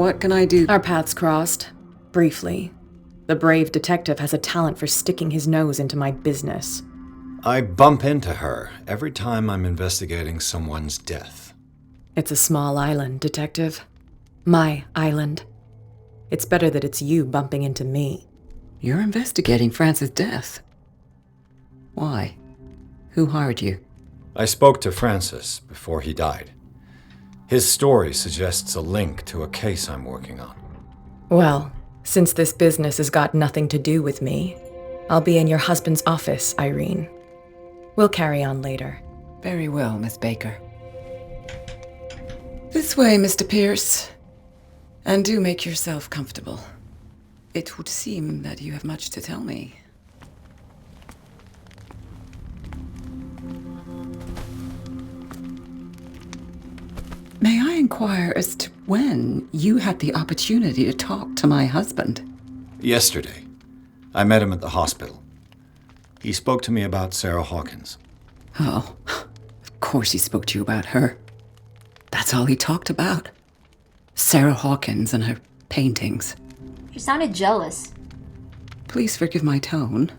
What can I do? Our paths crossed. Briefly. The brave detective has a talent for sticking his nose into my business. I bump into her every time I'm investigating someone's death. It's a small island, Detective. My island. It's better that it's you bumping into me. You're investigating Francis' death. Why? Who hired you? I spoke to Francis before he died. His story suggests a link to a case I'm working on. Well, since this business has got nothing to do with me, I'll be in your husband's office, Irene. We'll carry on later. Very well, Miss Baker. This way, Mr. Pierce. And do make yourself comfortable. It would seem that you have much to tell me. May I inquire as to when you had the opportunity to talk to my husband? Yesterday, I met him at the hospital. He spoke to me about Sarah Hawkins. Oh, of course he spoke to you about her. That's all he talked about. Sarah Hawkins and her paintings. She sounded jealous. Please forgive my tone.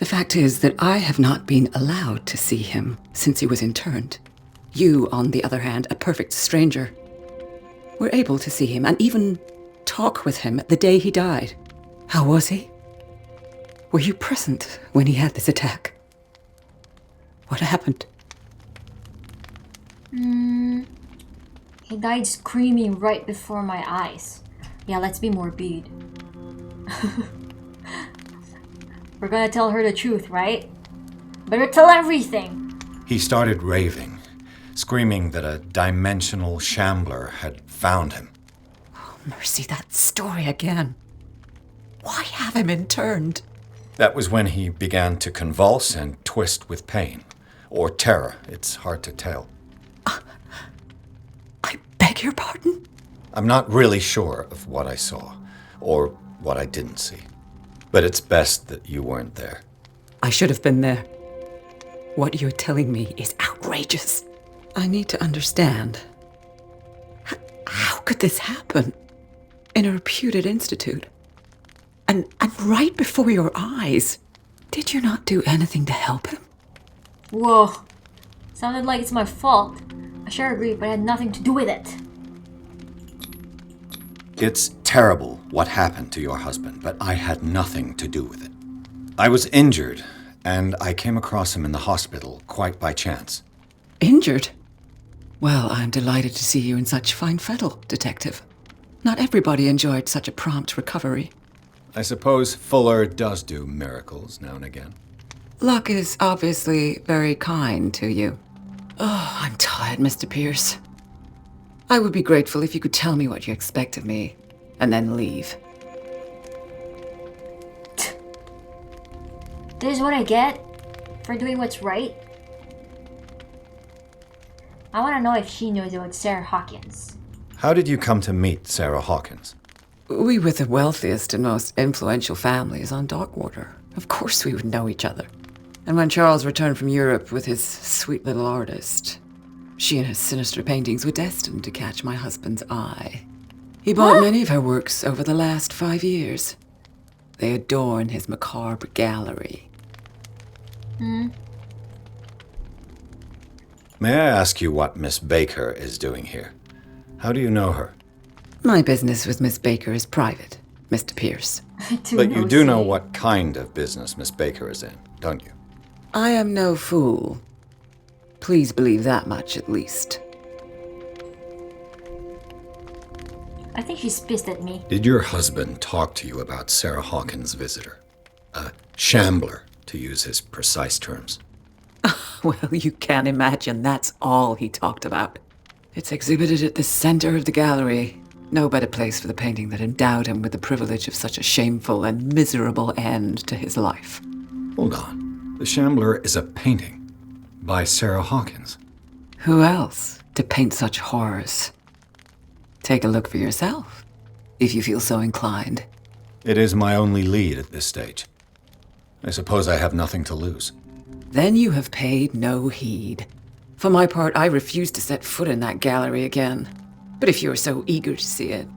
The fact is that I have not been allowed to see him since he was interned. You, on the other hand, a perfect stranger, were able to see him and even talk with him the day he died. How was he? Were you present when he had this attack? What happened? He died screaming right before my eyes. Yeah, let's be morbid. We're gonna tell her the truth, right? Better tell everything. He started raving, screaming that a dimensional shambler had found him. Oh, mercy, that story again. Why have him interned? That was when he began to convulse and twist with pain. Or terror, it's hard to tell. I beg your pardon? I'm not really sure of what I saw, or what I didn't see. But it's best that you weren't there. I should have been there. What you're telling me is outrageous. I need to understand. How could this happen? In a reputed institute? And right before your eyes? Did you not do anything to help him? Whoa. Sounded like it's my fault. I sure agree, but I had nothing to do with it. It's terrible what happened to your husband, but I had nothing to do with it. I was injured, and I came across him in the hospital quite by chance. Injured? Well, I'm delighted to see you in such fine fettle, Detective. Not everybody enjoyed such a prompt recovery. I suppose Fuller does do miracles now and again. Luck is obviously very kind to you. Oh, I'm tired, Mr. Pierce. I would be grateful if you could tell me what you expect of me, and then leave. This is what I get for doing what's right. I want to know if she knows about Sarah Hawkins. How did you come to meet Sarah Hawkins? We were the wealthiest and most influential families on Darkwater. Of course we would know each other. And when Charles returned from Europe with his sweet little artist, she and her sinister paintings were destined to catch my husband's eye. He bought many of her works over the last 5 years. They adorn his macabre gallery. May I ask you what Miss Baker is doing here? How do you know her? My business with Miss Baker is private, Mr. Pierce. But you do know what kind of business Miss Baker is in, don't you? I am no fool. Please believe that much, at least. I think she's pissed at me. Did your husband talk to you about Sarah Hawkins' visitor? A shambler, to use his precise terms. Well, you can imagine that's all he talked about. It's exhibited at the center of the gallery. No better place for the painting that endowed him with the privilege of such a shameful and miserable end to his life. Hold on. The Shambler is a painting by Sarah Hawkins. Who else to paint such horrors? Take a look for yourself, if you feel so inclined. It is my only lead at this stage. I suppose I have nothing to lose. Then you have paid no heed. For my part, I refuse to set foot in that gallery again. But if you're so eager to see it...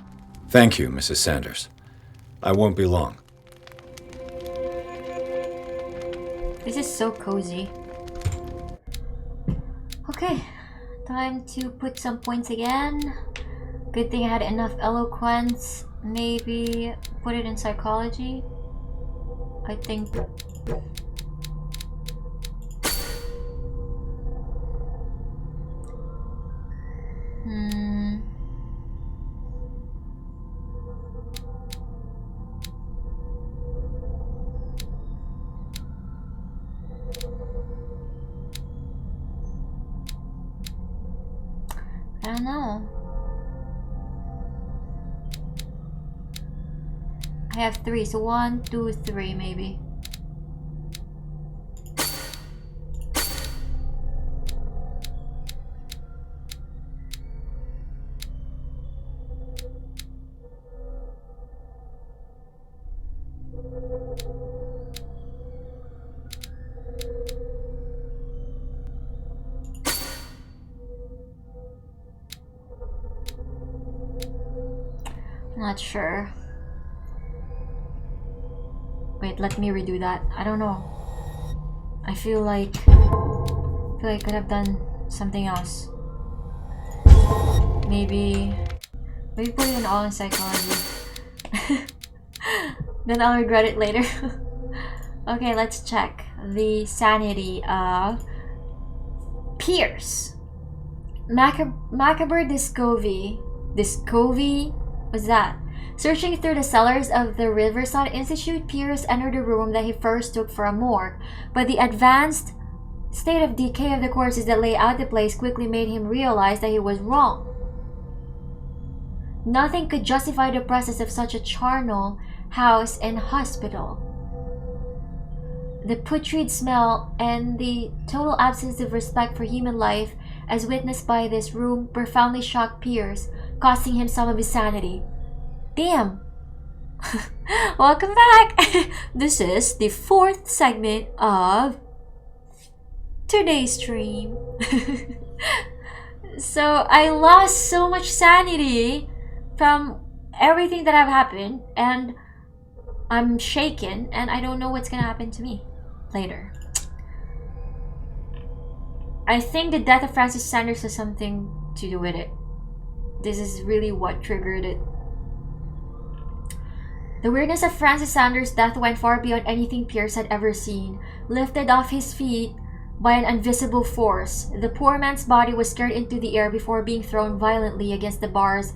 Thank you, Mrs. Sanders. I won't be long. This is so cozy. Okay, time to put some points again. Good thing I had enough eloquence. Maybe put it in psychology. I think. I don't know. I have 3, so 1, 2, 3 maybe. Not sure. Wait, let me redo that. I don't know. I feel like I could have done something else. Maybe put it all in psychology. Then I'll regret it later. Okay, let's check the sanity of Pierce. Macabre Discovery? What's that? Searching through the cellars of the Riverside Institute, Pierce entered the room that he first took for a morgue, but the advanced state of decay of the corpses that lay out the place quickly made him realize that he was wrong. Nothing could justify the presence of such a charnel house and hospital. The putrid smell and the total absence of respect for human life, as witnessed by this room, profoundly shocked Pierce, costing him some of his sanity. Damn! Welcome back! This is the 4th segment of today's stream. So I lost so much sanity from everything that have happened, and I'm shaken, and I don't know what's gonna happen to me later. I think the death of Francis Sanders has something to do with it. This is really what triggered it. The weirdness of Francis Sanders' death went far beyond anything Pierce had ever seen. Lifted off his feet by an invisible force, the poor man's body was scared into the air before being thrown violently against the bars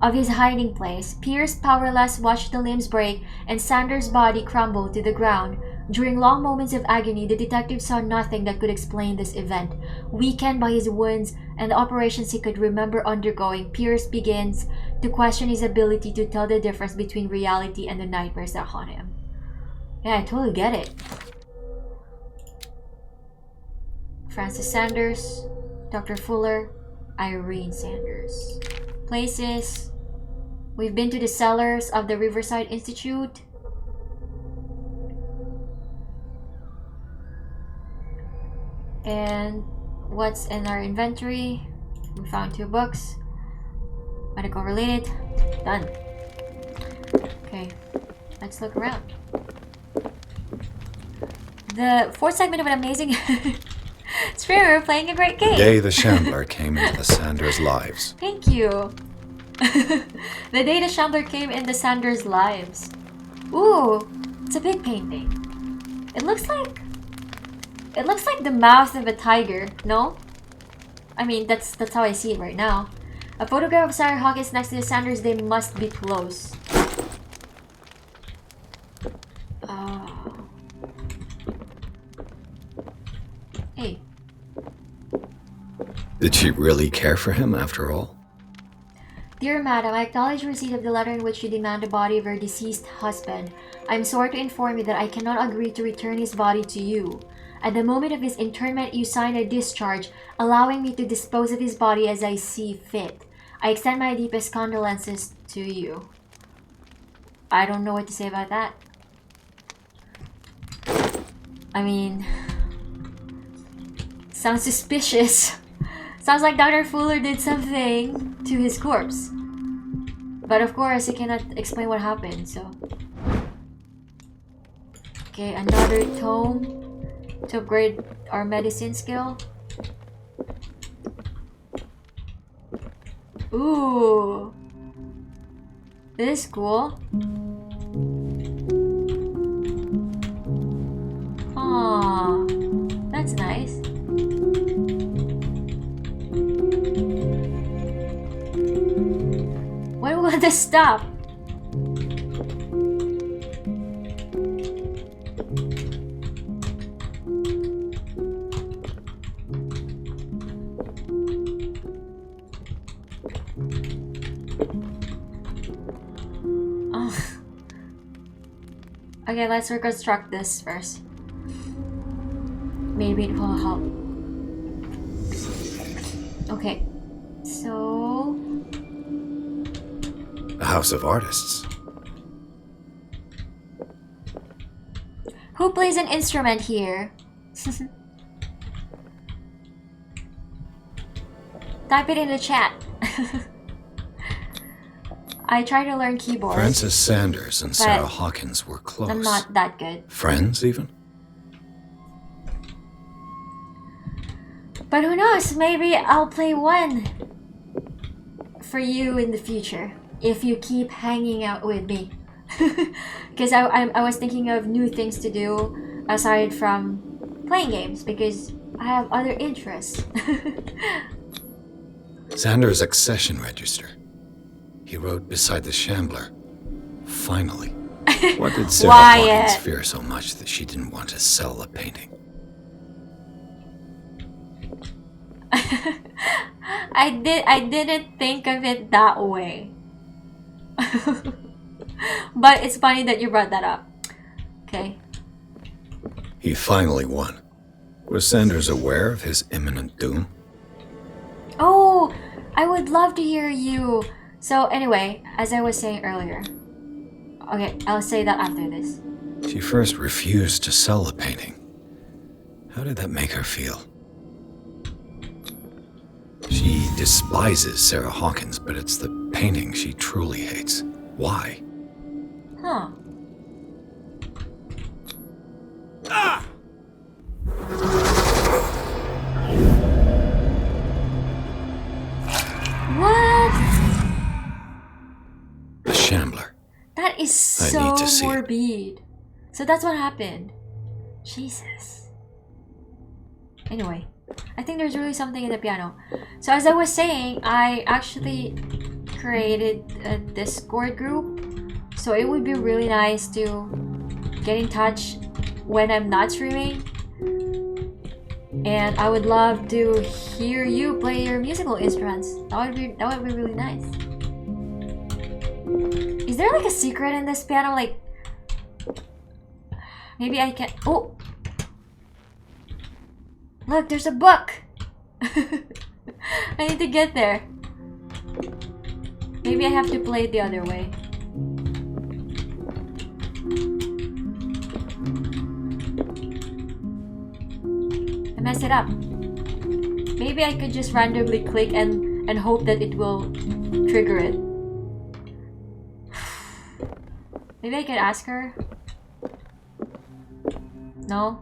of his hiding place. Pierce, powerless, watched the limbs break and Sanders' body crumble to the ground. During long moments of agony, the detective saw nothing that could explain this event. Weakened by his wounds and the operations he could remember undergoing, Pierce begins to question his ability to tell the difference between reality and the nightmares that haunt him. Yeah, I totally get it. Francis Sanders, Dr. Fuller, Irene Sanders. Places. We've been to the cellars of the Riverside Institute. And what's in our inventory? We found 2 books. Medical related. Done. Okay, let's look around. The 4th segment of an amazing stream. We're playing a great game. The day the Shambler came into the Sanders' lives. Thank you. The day the Shambler came into Sanders' lives. Ooh, it's a big painting. It looks like the mouth of a tiger, no? I mean, that's how I see it right now. A photograph of Sarah Hawkins next to the Sanders. They must be close. Hey. Did she really care for him after all? Dear Madam, I acknowledge receipt of the letter in which you demand the body of your deceased husband. I am sorry to inform you that I cannot agree to return his body to you. At the moment of his interment, you signed a discharge, allowing me to dispose of his body as I see fit. I extend my deepest condolences to you. I don't know what to say about that. I mean, sounds suspicious. Sounds like Dr. Fuller did something to his corpse. But of course, he cannot explain what happened, so... Okay, another tome to upgrade our medicine skill. Ooh! This is cool. Aww, that's nice. When will this stop? Oh. Okay, let's reconstruct this first. Maybe it will help. Okay, so... A house of artists. Who plays an instrument here? Type it in the chat. I try to learn keyboards. Francis Sanders and Sarah Hawkins were close. I'm not that good. Friends, even? But who knows? Maybe I'll play one for you in the future if you keep hanging out with me. Because I was thinking of new things to do aside from playing games because I have other interests. Sanders' accession register. He wrote beside the Shambler. Finally. What did Sarah Hawkins fear so much that she didn't want to sell the painting? I didn't think of it that way. But it's funny that you brought that up. Okay. He finally won. Was Sanders aware of his imminent doom? Oh, I would love to hear you. So anyway, as I was saying earlier. Okay, I'll say that after this. She first refused to sell the painting. How did that make her feel? She despises Sarah Hawkins, but it's the painting she truly hates. Why? Huh. Ah! What? The Shambler. That is so morbid. So that's what happened. Jesus. Anyway, I think there's really something in the piano. So as I was saying, I actually created a Discord group. So it would be really nice to get in touch when I'm not streaming. And I would love to hear you play your musical instruments. That would be really nice. Is there like a secret in this piano? Like maybe I can. Oh, look, there's a book. I need to get there. Maybe I have to play it the other way. I messed it up. Maybe I could just randomly click and hope that it will trigger it. Maybe I could ask her. No?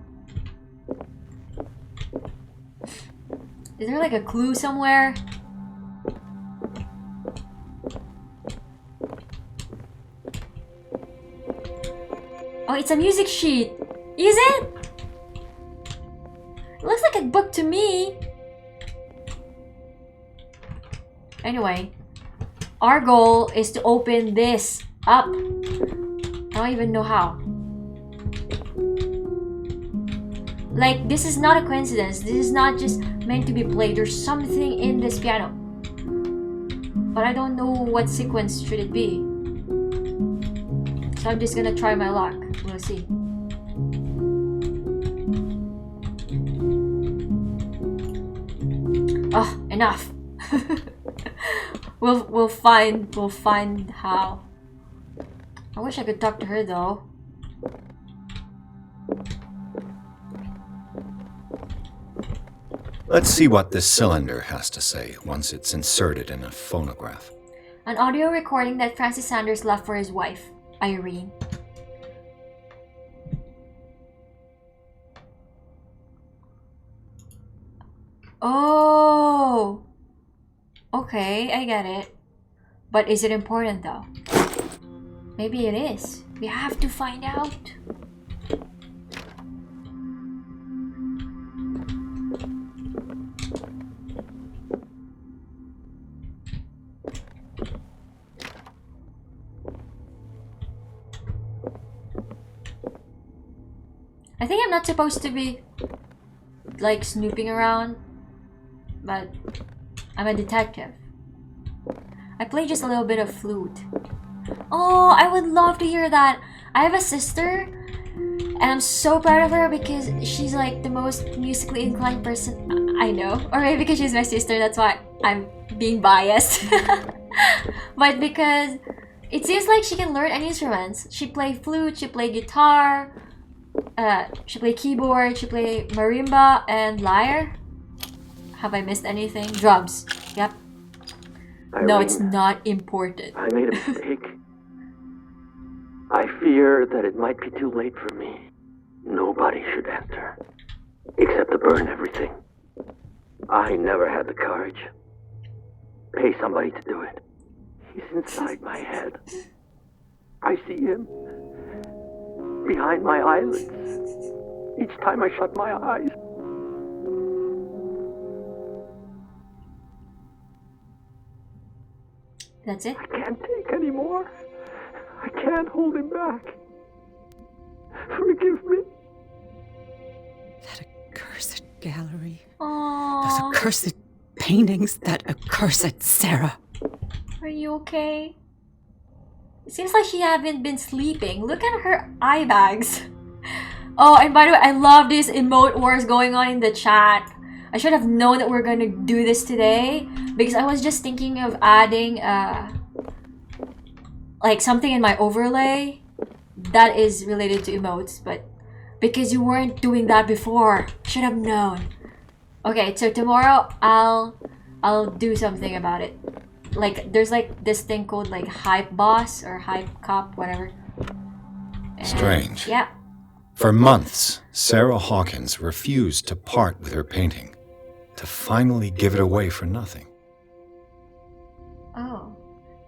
Is there like a clue somewhere? Oh, it's a music sheet. Is it? It looks like a book to me. Anyway, our goal is to open this up. I don't even know how. Like, this is not a coincidence. This is not just meant to be played. There's something in this piano. But I don't know what sequence should it be. So I'm just gonna try my luck. We'll see. Oh, enough. We'll find how. I wish I could talk to her though. Let's see what this cylinder has to say once it's inserted in a phonograph. An audio recording that Francis Sanders left for his wife, Irene. Oh! Okay, I get it. But is it important though? Maybe it is. We have to find out. I think I'm not supposed to be like snooping around, but I'm a detective. I play just a little bit of flute. Oh, I would love to hear that. I have a sister and I'm so proud of her because she's like the most musically inclined person I know. Or maybe because she's my sister, that's why I'm being biased. But because it seems like she can learn any instruments. She played flute, she played guitar, she played keyboard, she played marimba and lyre. Have I missed anything? Drums. Yep. Irene, no, it's not important. I made a mistake. I fear that it might be too late for me. Nobody should enter, except to burn everything. I never had the courage. Pay somebody to do it. He's inside my head. I see him behind my eyelids each time I shut my eyes. That's it? I can't take any more. I can't hold him back. Forgive me. That accursed gallery. Aww. Those accursed paintings. That accursed Sarah. Are you okay? It seems like she haven't been sleeping. Look at her eye bags. Oh, and by the way, I love these emote wars going on in the chat. I should have known that we're gonna do this today because I was just thinking of adding like something in my overlay that is related to emotes, but because you weren't doing that before, should have known. Okay, so tomorrow I'll do something about it. Like there's like this thing called like hype boss or hype cop, whatever. And, Strange. yeah. For months, Sarah Hawkins refused to part with her painting, to finally give it away for nothing. Oh.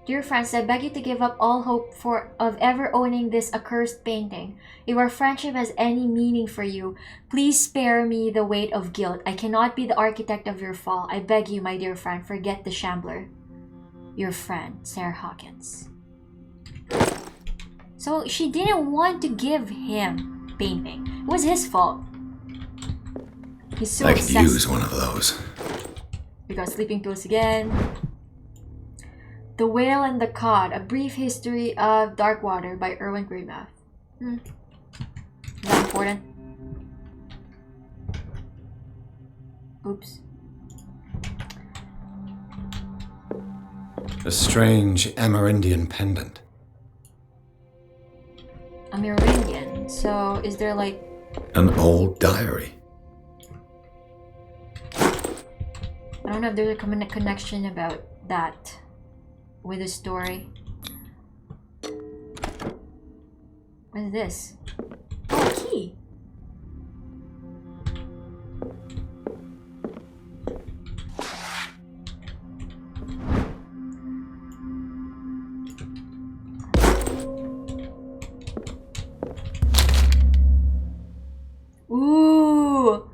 Dear friends, I beg you to give up all hope of ever owning this accursed painting. If our friendship has any meaning for you, please spare me the weight of guilt. I cannot be the architect of your fall. I beg you, my dear friend, forget the shambler. Your friend, Sarah Hawkins. So she didn't want to give him painting. It was his fault. He's so I could obsessed. use one of those. We got sleeping pills again. The Whale and the Cod, A Brief History of Darkwater by Erwin Greenmouth. Is that important? Oops. A strange Amerindian pendant. Amerindian. So is there like... An old diary. I don't know if there's a connection about that with the story. What is this? Oh, a key. Ooh.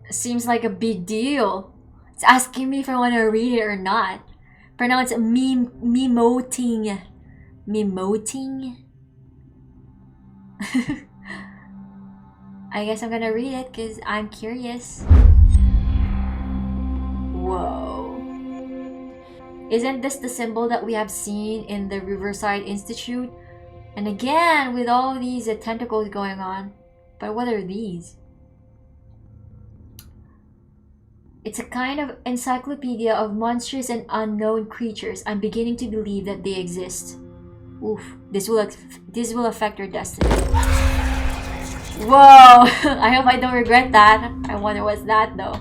Seems like a big deal. It's asking me if I want to read it or not. Pronounce memoting. Memoting? I guess I'm gonna read it because I'm curious. Whoa. Isn't this the symbol that we have seen in the Riverside Institute? And again, with all these tentacles going on. But what are these? It's a kind of encyclopedia of monstrous and unknown creatures. I'm beginning to believe that they exist. Oof, this will affect your destiny. Whoa! I hope I don't regret that. I wonder what's that though.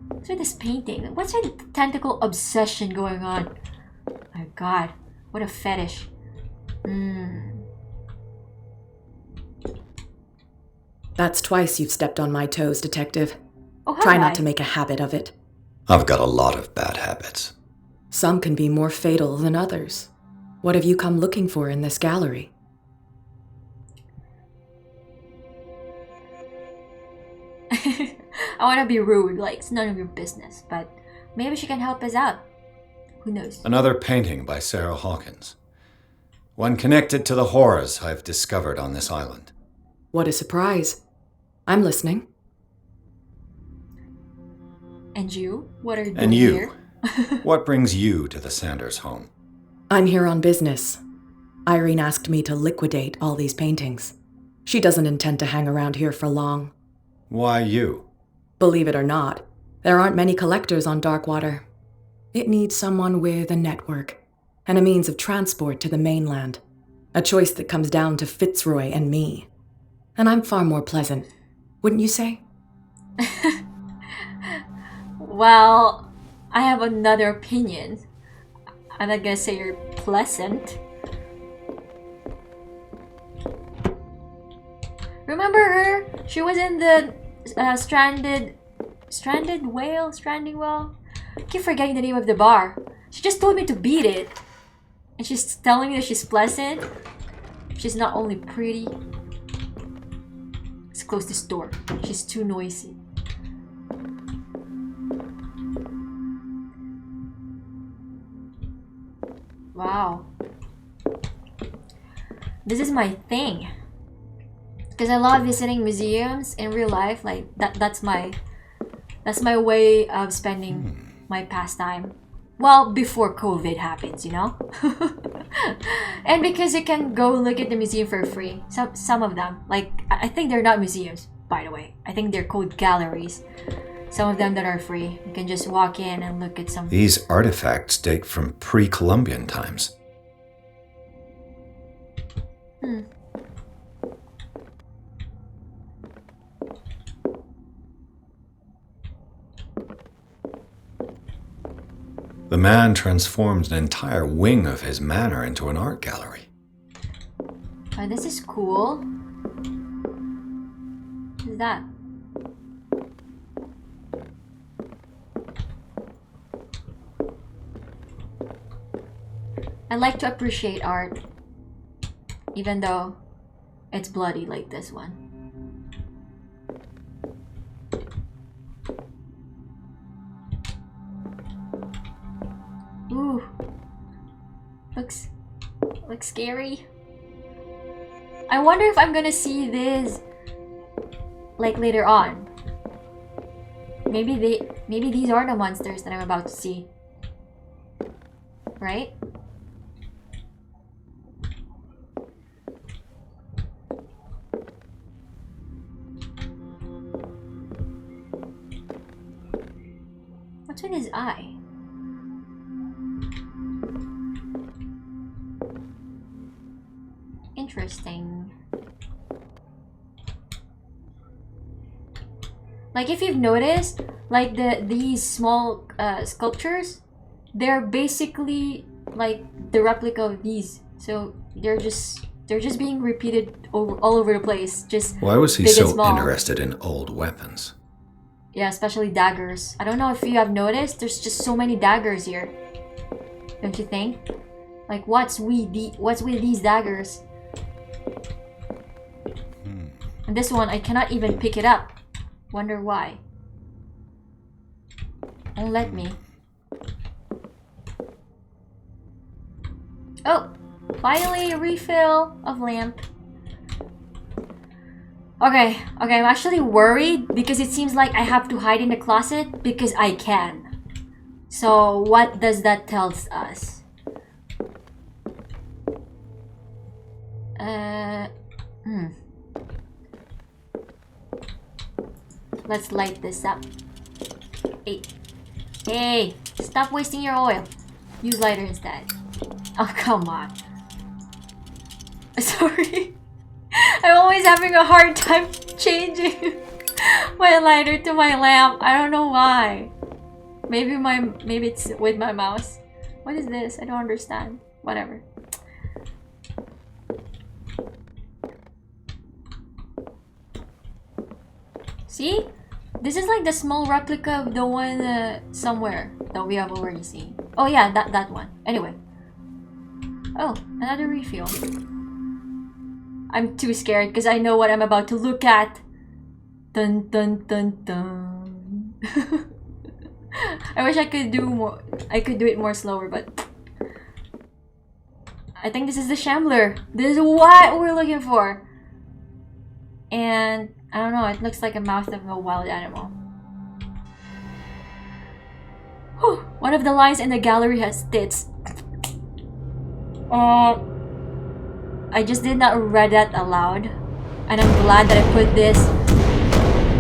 What's with this painting? What's with the tentacle obsession going on? My god, what a fetish. That's twice you've stepped on my toes, Detective. Oh, Try not to make a habit of it. I've got a lot of bad habits. Some can be more fatal than others. What have you come looking for in this gallery? I want to be rude, like it's none of your business, but maybe she can help us out. Who knows? Another painting by Sarah Hawkins. One connected to the horrors I've discovered on this island. What a surprise. I'm listening. And you? What are you doing And you? here? What brings you to the Sanders home? I'm here on business. Irene asked me to liquidate all these paintings. She doesn't intend to hang around here for long. Why you? Believe it or not, there aren't many collectors on Darkwater. It needs someone with a network and a means of transport to the mainland. A choice that comes down to Fitzroy and me. And I'm far more pleasant, wouldn't you say? Well, I have another opinion. I'm not gonna say you're pleasant. Remember her? She was in the stranding well. I keep forgetting the name of the bar. She just told me to beat it, and she's telling me that she's pleasant. She's not only pretty. Let's close this door. She's too noisy. Wow. This is my thing. Because I love visiting museums in real life. Like that's my way of spending my pastime. Well, before COVID happens, you know? And because you can go look at the museum for free. Some of them. Like, I think they're not museums, by the way. I think they're called galleries. Some of them that are free. You can just walk in and look at some... These artifacts date from pre-Columbian times. The man transformed an entire wing of his manor into an art gallery. Oh, this is cool. What is that? I like to appreciate art, even though it's bloody like this one. Ooh, looks scary. I wonder if I'm gonna see this like later on. Maybe these are the monsters that I'm about to see, right? What's with his eye? Interesting. Like if you've noticed, like these small sculptures, they're basically like the replica of these. So they're just being repeated all over the place. Just why was he big and so small. interested in old weapons? Yeah, especially daggers. I don't know if you have noticed, there's just so many daggers here. Don't you think? Like what's with these daggers? And this one, I cannot even pick it up. Wonder why. Won't let me. Oh! Finally, a refill of lamp. Okay, I'm actually worried because it seems like I have to hide in the closet because I can. So, what does that tell us? Let's light this up. Hey, stop wasting your oil. Use lighter instead. Oh, come on. Sorry. I'm always having a hard time changing my lighter to my lamp. I don't know why. Maybe it's with my mouse. What is this? I don't understand. Whatever. See? This is like the small replica of the one somewhere that we have already seen. Oh yeah, that one. Anyway. Oh, another refill. I'm too scared because I know what I'm about to look at. Dun dun dun dun. I wish I could do more. I could do it more slower, but I think this is the Shambler. This is what we're looking for. And I don't know, it looks like a mouth of a wild animal. Whew. One of the lines in the gallery has tits. I just did not read that aloud. And I'm glad that I put this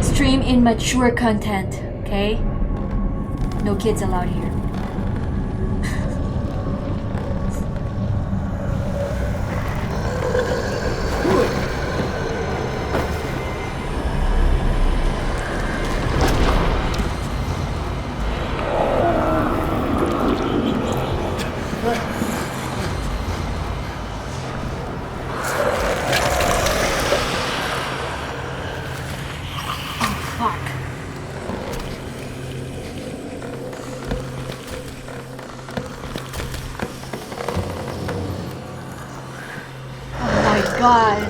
stream in mature content, okay? No kids allowed here. God.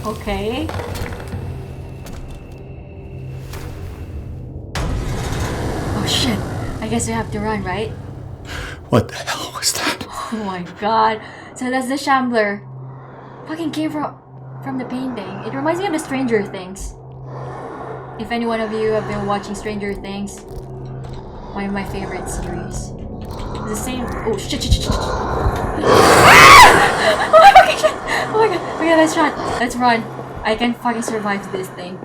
Okay. Oh shit. I guess we have to run, right? What the hell was that? Oh my god. So that's the Shambler. Fucking came from the painting. It reminds me of the Stranger Things. If any one of you have been watching Stranger Things, one of my favorite series. The same. Oh shit! Oh my fucking shit! Oh my god! Okay, let's run. Let's run. I can fucking survive this thing.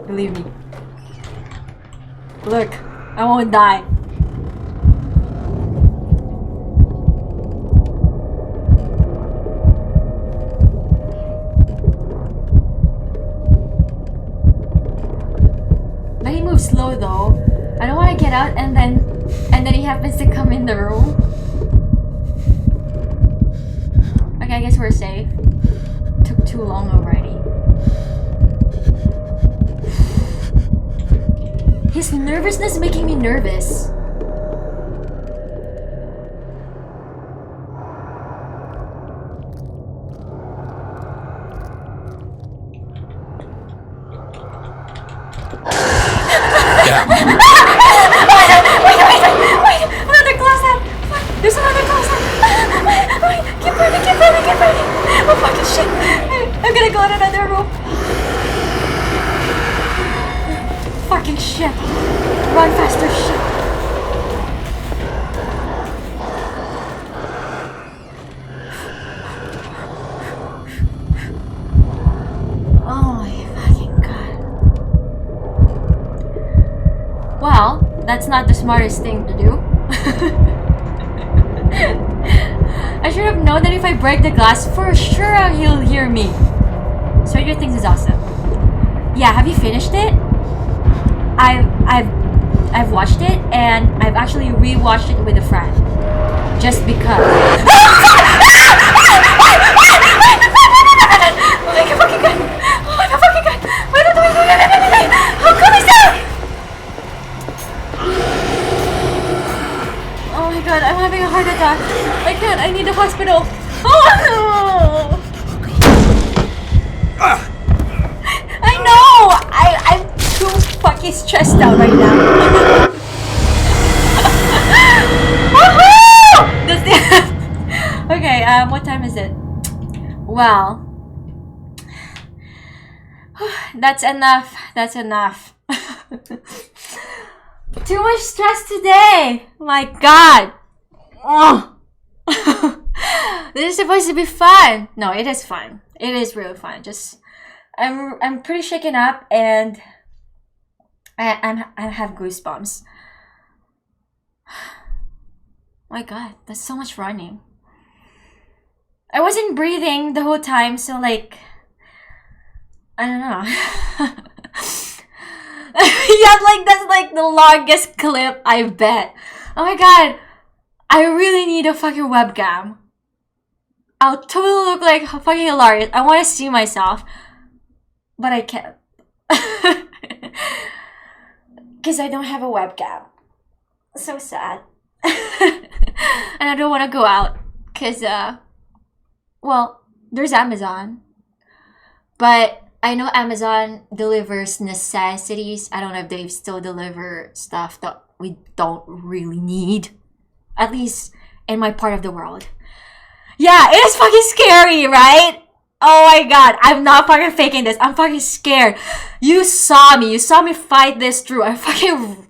Believe me. Look, I won't die. But he moves slow though. I don't want to get out and then he happens to come in the room. Okay, I guess we're safe. Took too long already. His nervousness is making me nervous. Wait, another close-up! There's another close-up! Wait, keep running! Oh fucking shit! I'm gonna go in another room! Fucking shit! Run faster, shit! Oh my fucking god. Well, that's not the smartest thing to do. I should have known that if I break the glass, for sure he'll hear me. Stranger Things is awesome. Yeah, have you finished it? I've watched it, and I've actually rewatched it with a friend. Just because. Oh my fucking god! Oh my fucking god! Wait! How come is that? Oh my god, I'm having a heart attack. I can't, I need a hospital. Oh no! I know! I'm too fucking stressed out right now. Okay, what time is it? Well, that's enough. That's enough. Too much stress today. My god. Oh. This is supposed to be fun. No, it is fun. It is really fun. Just I'm pretty shaken up, and I have goosebumps. my god, that's so much running. I wasn't breathing the whole time, so like, I don't know. Yeah, like that's like the longest clip, I bet. Oh my god, I really need a fucking webcam. I'll totally look like fucking hilarious. I want to see myself, but I can't. Because I don't have a webcam. So sad. And I don't want to go out because well, there's Amazon, but I know Amazon delivers necessities. I don't know if they still deliver stuff that we don't really need, at least in my part of the world. Yeah, it is fucking scary, right? Oh my god, I'm not fucking faking this. I'm fucking scared. You saw me fight this through. I fucking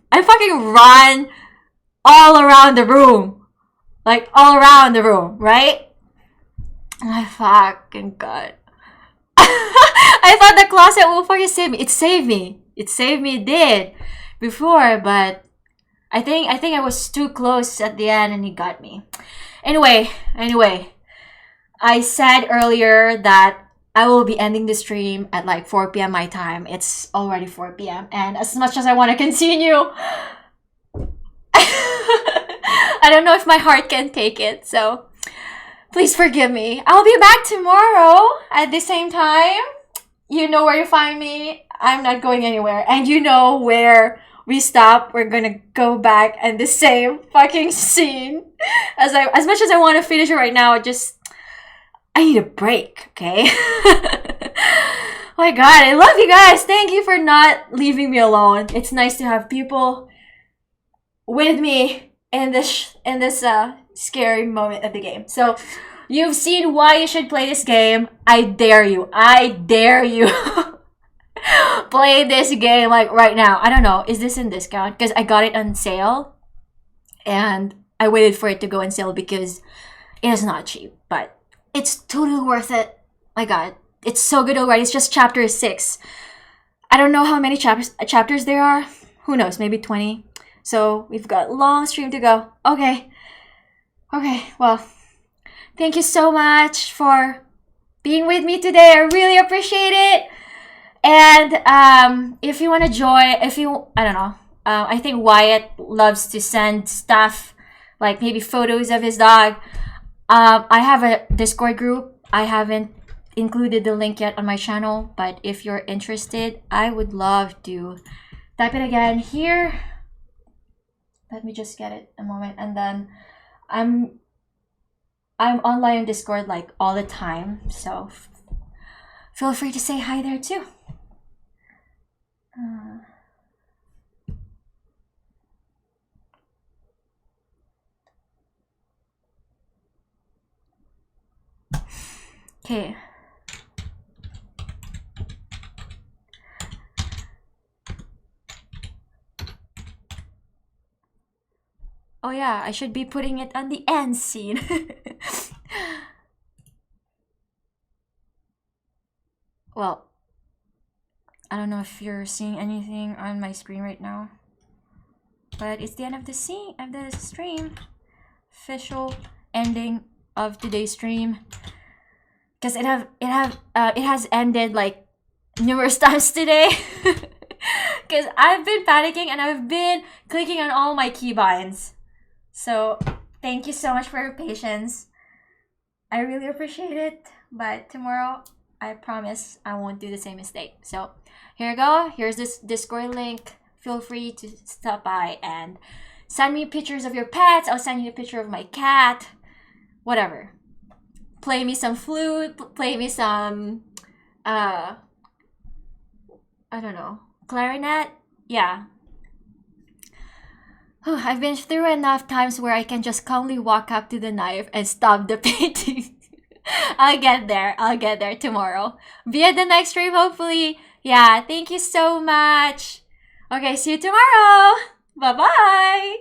run all around the room. Like, all around the room, right? Oh my fucking god. I thought the closet will fucking save me. It saved me. It did. Before, but I think I was too close at the end and he got me. Anyway. I said earlier that I will be ending the stream at like 4 p.m. my time. It's already 4 p.m. And as much as I want to continue, I don't know if my heart can take it. So please forgive me. I'll be back tomorrow at the same time. You know where to find me. I'm not going anywhere. And you know where we stop. We're gonna go back and the same fucking scene. As much as I want to finish it right now, I need a break, okay? Oh my god, I love you guys. Thank you for not leaving me alone. It's nice to have people with me in this scary moment of the game. So, you've seen why you should play this game. I dare you. Play this game like right now. I don't know. Is this in discount? Because I got it on sale. And I waited for it to go on sale because it is not cheap. But it's totally worth it. My god. It's so good already. It's just chapter 6. I don't know how many chapters there are. Who knows? Maybe 20. So we've got a long stream to go. Okay, well, thank you so much for being with me today. I really appreciate it. And if you want to join, I don't know. I think Wyatt loves to send stuff, like maybe photos of his dog. I have a Discord group. I haven't included the link yet on my channel, but if you're interested, I would love to type it again here. Let me just get it a moment. And then I'm online on Discord like all the time, so feel free to say hi there too. Okay. Oh yeah, I should be putting it on the end scene. Well, I don't know if you're seeing anything on my screen right now, but it's the end of the stream. Official ending of today's stream, because it has ended like numerous times today. Because I've been panicking and I've been clicking on all my keybinds. So thank you so much for your patience. I really appreciate it. But tomorrow, I promise I won't do the same mistake. So here you go. Here's this Discord link. Feel free to stop by and send me pictures of your pets. I'll send you a picture of my cat. Whatever. Play me some flute. Play me some, I don't know, clarinet. Yeah. I've been through enough times where I can just calmly walk up to the knife and stop the painting. I'll get there tomorrow. Be at the next stream, hopefully. Yeah, thank you so much. Okay, see you tomorrow. Bye-bye.